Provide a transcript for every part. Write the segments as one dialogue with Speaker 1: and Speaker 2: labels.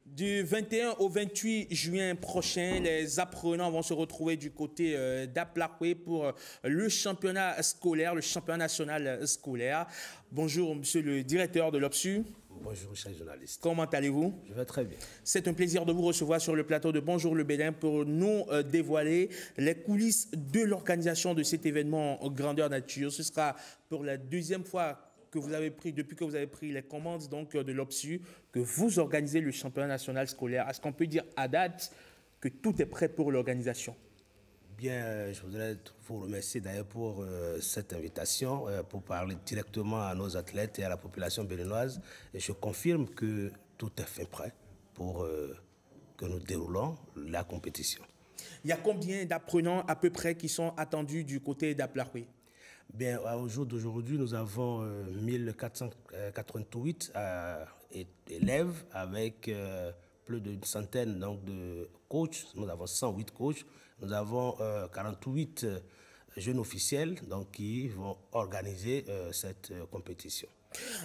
Speaker 1: Du 21 au 28 juin prochain, les apprenants vont se retrouver du côté d'Aplakwe pour le championnat scolaire, le championnat national scolaire. Bonjour, monsieur le directeur de l'OPSU.
Speaker 2: Bonjour, chers journalistes.
Speaker 1: Comment allez-vous?
Speaker 2: Je vais très bien.
Speaker 1: C'est un plaisir de vous recevoir sur le plateau de Bonjour le Bénin pour nous dévoiler les coulisses de l'organisation de cet événement en grandeur nature. Ce sera pour la deuxième fois que vous avez pris, depuis que vous avez pris les commandes donc, de l'OPSU, que vous organisez le championnat national scolaire. Est-ce qu'on peut dire à date que tout est prêt pour l'organisation?
Speaker 2: Bien, je voudrais vous remercier d'ailleurs pour cette invitation, pour parler directement à nos athlètes et à la population béninoise. Et je confirme que tout est fait prêt pour que nous déroulons la compétition. Il
Speaker 1: y a combien d'apprenants à peu près qui sont attendus du côté d'Aplakwe?
Speaker 2: Bien, au jour d'aujourd'hui, nous avons 1488 élèves avec plus d'une centaine donc, de coachs. Nous avons 108 coachs. Nous avons 48 jeunes officiels donc, qui vont organiser cette compétition.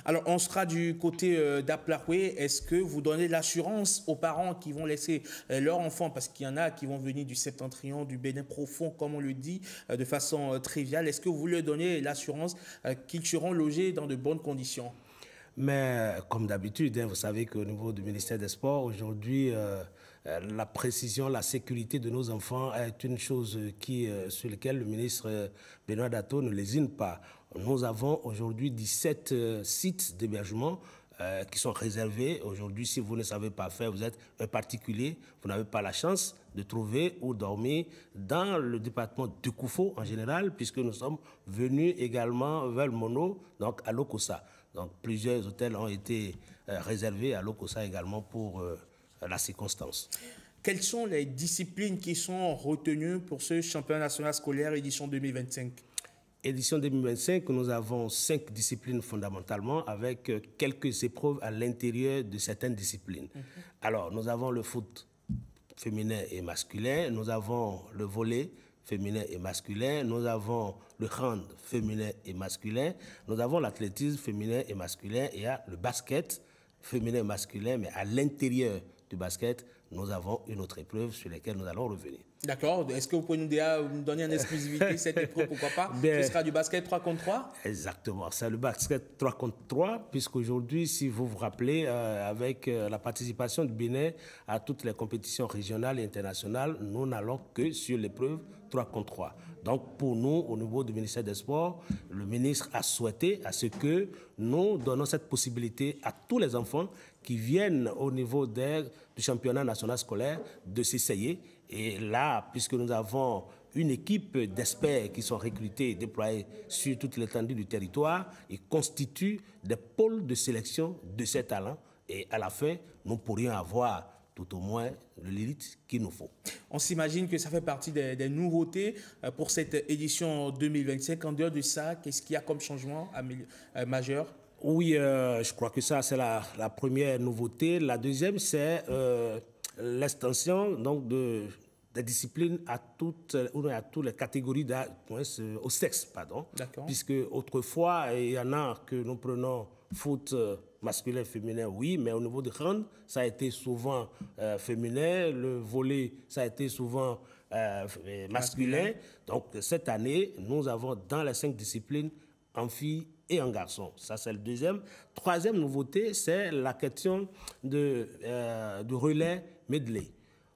Speaker 1: Alors, on sera du côté d'Aplakwe. Est-ce que vous donnez l'assurance aux parents qui vont laisser leurs enfants, parce qu'il y en a qui vont venir du septentrion, du Bénin profond, comme on le dit, de façon triviale. Est-ce que vous leur donnez l'assurance qu'ils seront logés dans de bonnes conditions?
Speaker 2: Mais comme d'habitude, vous savez qu'au niveau du ministère des Sports, aujourd'hui, la précision, la sécurité de nos enfants est une chose sur laquelle le ministre Benoît Dato ne lésine pas. Nous avons aujourd'hui 17 sites d'hébergement qui sont réservés. Aujourd'hui, si vous ne savez pas faire, vous êtes un particulier, vous n'avez pas la chance de trouver ou dormir dans le département de Koufo en général, puisque nous sommes venus également vers le Mono, donc à Lokossa. Donc plusieurs hôtels ont été réservés à Lokossa également pour la circonstance.
Speaker 1: Quelles sont les disciplines qui sont retenues pour ce championnat national scolaire édition 2025?
Speaker 2: Édition 2025, nous avons 5 disciplines fondamentalement avec quelques épreuves à l'intérieur de certaines disciplines. Alors, nous avons le foot féminin et masculin, nous avons le volley féminin et masculin, nous avons le hand féminin et masculin, nous avons l'athlétisme féminin et masculin et il y a le basket féminin et masculin, mais à l'intérieur du basket, nous avons une autre épreuve sur laquelle nous allons revenir.
Speaker 1: D'accord. Est-ce que vous pouvez nous donner en exclusivité cette épreuve, pourquoi pas? Ce sera du basket 3 contre 3?
Speaker 2: Exactement, c'est le basket 3 contre 3, puisqu'aujourd'hui, si vous vous rappelez, avec la participation du Bénin à toutes les compétitions régionales et internationales, nous n'allons que sur l'épreuve 3 contre 3. Donc, pour nous, au niveau du ministère des Sports, le ministre a souhaité à ce que nous donnons cette possibilité à tous les enfants qui viennent au niveau du championnat national scolaire de s'essayer. Et là, puisque nous avons une équipe d'experts qui sont recrutés et déployés sur toute l'étendue du territoire, ils constituent des pôles de sélection de ces talents. Et à la fin, nous pourrions avoir tout au moins l'élite qu'il nous faut.
Speaker 1: On s'imagine que ça fait partie des nouveautés pour cette édition 2025. En dehors de ça, qu'est-ce qu'il y a comme changement majeur?
Speaker 2: Oui, je crois que ça, c'est la première nouveauté. La deuxième, c'est l'extension donc, des disciplines à toutes les catégories au sexe, pardon. Puisque autrefois, il y en a que nous prenons foot masculin, féminin, oui, mais au niveau de hand, ça a été souvent féminin, le volley, ça a été souvent masculin. Donc cette année, nous avons dans les 5 disciplines en filles et en garçons. Ça, c'est le deuxième. Troisième nouveauté, c'est la question de relais medley.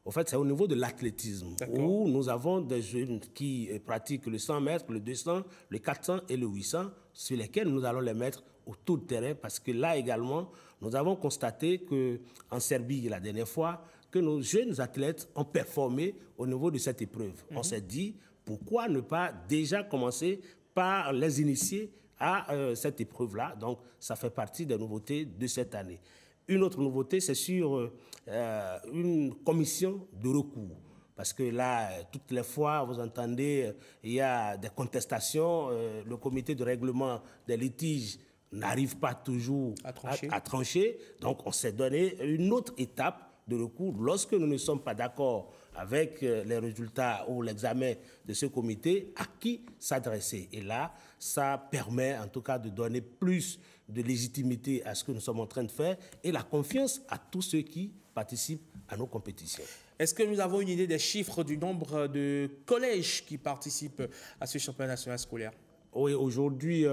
Speaker 2: En fait, c'est au niveau de l'athlétisme où nous avons des jeunes qui pratiquent le 100 mètres, le 200, le 400 et le 800, sur lesquels nous allons les mettre autour du terrain parce que là également, nous avons constaté qu'en Serbie, la dernière fois, que nos jeunes athlètes ont performé au niveau de cette épreuve. On s'est dit, pourquoi ne pas déjà commencer par les initier à cette épreuve-là. Donc, ça fait partie des nouveautés de cette année. Une autre nouveauté, c'est sur une commission de recours. Parce que là, toutes les fois, vous entendez, il y a des contestations. Le comité de règlement des litiges n'arrive pas toujours à trancher. Donc, on s'est donné une autre étape de recours. Lorsque nous ne sommes pas d'accord avec les résultats ou l'examen de ce comité, à qui s'adresser. Et là, ça permet en tout cas de donner plus de légitimité à ce que nous sommes en train de faire et la confiance à tous ceux qui participent à nos compétitions.
Speaker 1: Est-ce que nous avons une idée des chiffres du nombre de collèges qui participent à ce championnat national scolaire?
Speaker 2: Oui, aujourd'hui,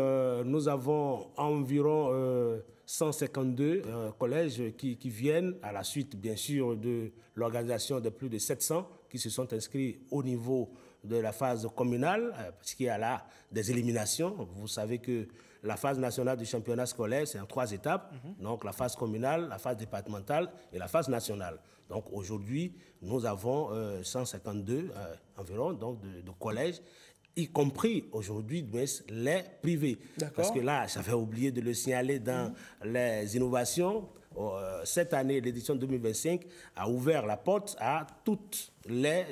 Speaker 2: nous avons environ 152 collèges qui viennent à la suite, bien sûr, de l'organisation de plus de 700 qui se sont inscrits au niveau de la phase communale, parce qu'il y a là des éliminations. Vous savez que la phase nationale du championnat scolaire, c'est en 3 étapes. Donc, la phase communale, la phase départementale et la phase nationale. Donc, aujourd'hui, nous avons 152 environ donc de collèges, y compris aujourd'hui les privés. Parce que là, j'avais oublié de le signaler dans les innovations. Cette année, l'édition 2025 a ouvert la porte à toutes les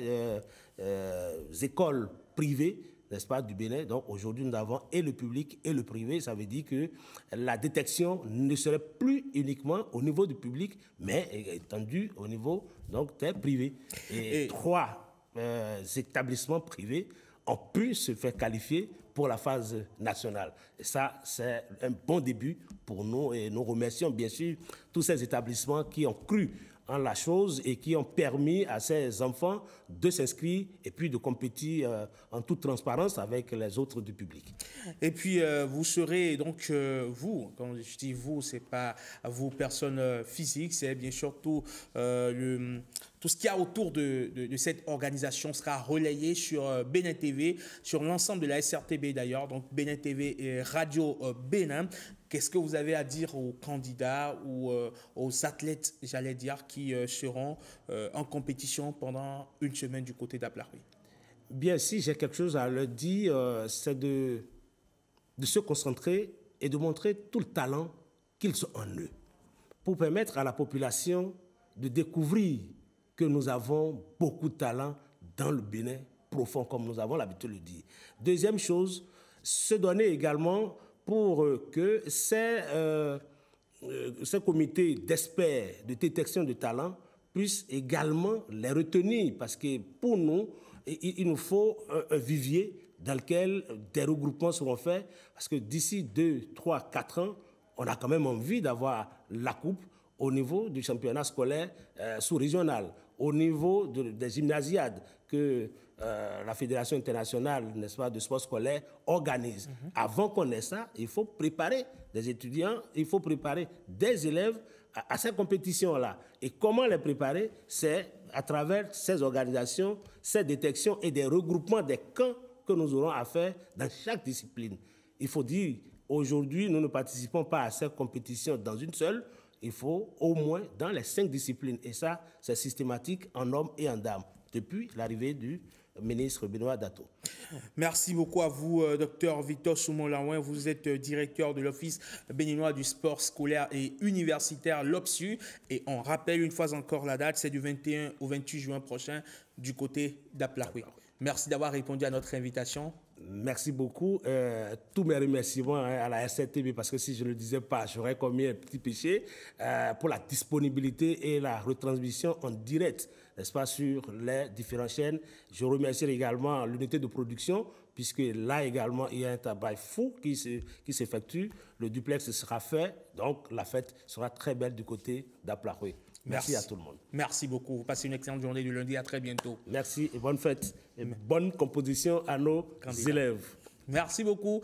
Speaker 2: écoles privées, n'est-ce pas, du Bénin. Donc aujourd'hui, nous avons et le public et le privé. Ça veut dire que la détection ne serait plus uniquement au niveau du public, mais étendue au niveau donc, des privés. Et 3 établissements privés ont pu se faire qualifier pour la phase nationale. Et ça, c'est un bon début pour nous. Et nous remercions bien sûr tous ces établissements qui ont cru en la chose et qui ont permis à ces enfants de s'inscrire et puis de compétir en toute transparence avec les autres du public.
Speaker 1: Et puis, vous serez donc, vous, quand je dis vous, ce n'est pas vous, personne physique, c'est bien sûr tout ce qu'il y a autour de cette organisation sera relayé sur Bénin TV, sur l'ensemble de la SRTB d'ailleurs, donc Bénin TV et Radio Bénin. Qu'est-ce que vous avez à dire aux candidats ou aux athlètes, j'allais dire, qui seront en compétition pendant une semaine du côté d'Aplaroui?
Speaker 2: Bien, si j'ai quelque chose à leur dire, c'est de se concentrer et de montrer tout le talent qu'ils ont en eux, pour permettre à la population de découvrir que nous avons beaucoup de talent dans le Bénin profond, comme nous avons l'habitude de le dire. Deuxième chose, se donner également pour que ces comités d'experts de détection de talent puissent également les retenir, parce que pour nous, il nous faut un vivier dans lequel des regroupements seront faits, parce que d'ici 2, 3, 4 ans, on a quand même envie d'avoir la coupe au niveau du championnat scolaire sous-régional, au niveau des gymnasiades que la Fédération internationale, n'est-ce pas, de sport scolaire organise. Avant qu'on ait ça, il faut préparer des étudiants, il faut préparer des élèves à ces compétitions-là. Et comment les préparer? C'est à travers ces organisations, ces détections et des regroupements des camps que nous aurons à faire dans chaque discipline. Il faut dire, aujourd'hui, nous ne participons pas à ces compétitions dans une seule, il faut au moins dans les 5 disciplines. Et ça, c'est systématique en hommes et en dames, depuis l'arrivée du ministre Benoît Dato.
Speaker 1: Merci beaucoup à vous, Dr Victor Soumon-Laouin. Vous êtes directeur de l'Office béninois du sport scolaire et universitaire, l'OPSU. Et on rappelle une fois encore la date, c'est du 21 au 28 juin prochain du côté d'Aplaroui. Merci d'avoir répondu à notre invitation.
Speaker 2: Merci beaucoup. Tous mes remerciements à la SRTB, parce que si je ne le disais pas, j'aurais commis un petit péché, pour la disponibilité et la retransmission en direct, n'est-ce pas, sur les différentes chaînes. Je remercie également l'unité de production, puisque là également, il y a un travail fou qui s'effectue. Le duplex sera fait, donc la fête sera très belle du côté d'Aplaroui. Merci à tout le monde.
Speaker 1: Merci beaucoup. Vous passez une excellente journée du lundi. À très bientôt.
Speaker 2: Merci et bonne fête. Et bonne composition à nos élèves.
Speaker 1: Merci beaucoup.